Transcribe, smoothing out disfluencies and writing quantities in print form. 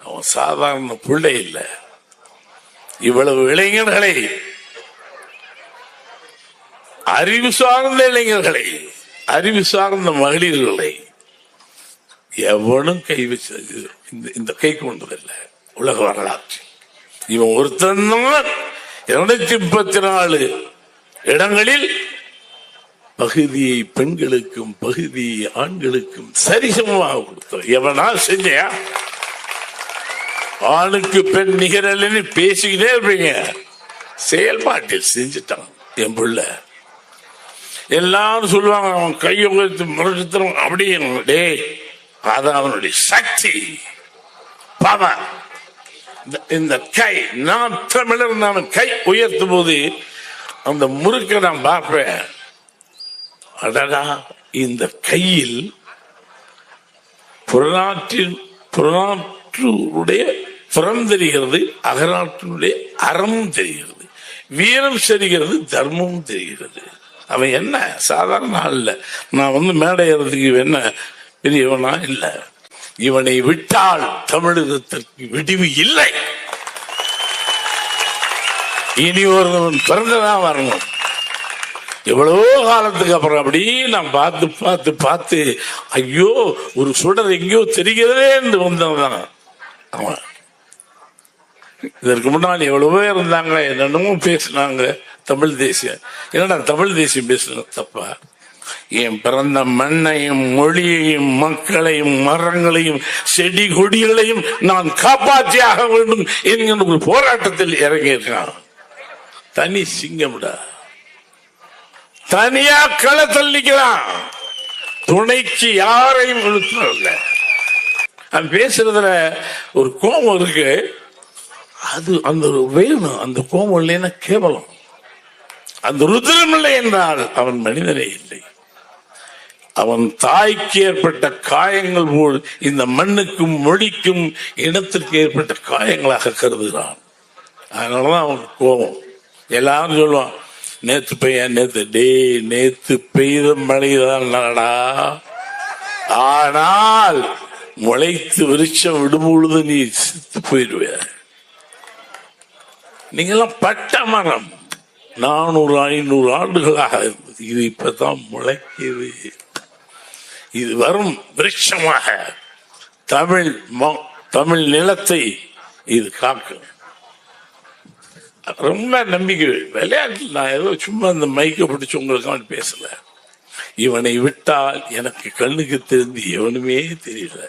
அவன் சாதாரண பிள்ளை இல்லை. இவ்வளவு இளைஞர்களை, அறிவு சார்ந்த இளைஞர்களை, அறிவு சார்ந்த மகளிர்களை எவனும் கை வச்சது இந்த கை கொண்டதில்லை உலக வரலாற்று. இவன் ஒருத்தன் 234 இடங்களில் பகுதியை பெண்களுக்கும் பகுதியை ஆண்களுக்கும் சரிசமமாக கொடுத்த எவனால் செஞ்சா? ஆணுக்கு பெண் நிகரல்னு பேசிக்கிட்டே இருப்பீங்க, செயல்பாட்டில் செஞ்சுட்டான் என் பிள்ளை. எல்லாரும் சொல்லுவாங்க அவன் கையை உயர்த்தி முறைச்சித்தரும் அப்படியே. டே, அது அவனுடைய சக்தி, பவர். இந்த கை, நான் தமிழர், நான் கை உயர்த்தும் போது அந்த முறுக்க நான் பார்ப்பேன். அடடா, இந்த கையில் புறநாற்றுடைய புறம் தெரிகிறது, அகநாட்டினுடைய அறமும் தெரிகிறது, வீரம் தெரிகிறது, தர்மமும் தெரிகிறது. அவன் என்ன சாதாரண ஆள் இல்ல. நான் மேடை ஏறதுக்கு என்ன பெரியவனா இல்ல. இவனை விட்டால் தமிழகத்திற்கு விடிவு இல்லை. இனி ஒருவன் பிறந்ததான் வரணும். எவ்வளவோ காலத்துக்கு அப்புறம் அப்படி நான் பார்த்து பார்த்து பார்த்து ஐயோ ஒரு சுடர் எங்கேயோ தெரிகிறதே என்று வந்தவன் அவன். இதற்கு முன்னாடி எவ்வளவோ இருந்தாங்க, என்னென்னமோ பேசினாங்க தமிழ் தேசியம். என்னடா தமிழ் தேசியம் பேசுன தப்பா? என் பிறந்த மண்ணையும் மொழியையும் மக்களையும் மரங்களையும் செடி கொடிகளையும் நான் காப்பாற்றியாக வேண்டும் என்கிற ஒரு போராட்டத்தில் இறங்கியிருக்கான். தனி சிங்கம்டா, தனியா களை தள்ளிக்கலாம், துணைக்கு யாரையும் இழுத்துல. அவன் பேசுறதுல ஒரு கோபம் இருக்கு, அது அந்த வேணும். அந்த கோபம் இல்லைன்னா கேவலம். அந்த ருத்ரம் இல்லை என்றால் அவன் மனிதனே இல்லை. அவன் தாய்க்கு ஏற்பட்ட காயங்கள் போல் இந்த மண்ணுக்கும் மொழிக்கும் இனத்திற்கு ஏற்பட்ட காயங்களாக கருதுகிறான். அதனாலதான் அவனுக்கு கோபம். எல்லாரும் சொல்லுவான், நேத்து பெய்ய நேத்து பெய்த மழைதான் நடா, ஆனால் முளைத்து விருட்சம் விடும்பொழுது நீ செத்து போயிடுவ. நீங்கெல்லாம் பட்ட மரம் 400-500 ஆண்டுகளாக இருந்தது. இது இப்பதான் முளைக்கிறது. இது வரும் விருட்சமாக தமிழ் நிலத்தை இது காக்கும். ரொம்ப நம்பிக்கை. விளையாட்டு நான் ஏதோ சும்மா இந்த மைக்க பிடிச்சு உங்களுக்கான பேசல. இவனை விட்டால் எனக்கு கண்ணுக்கு தெரிந்து எவனுமே தெரியல.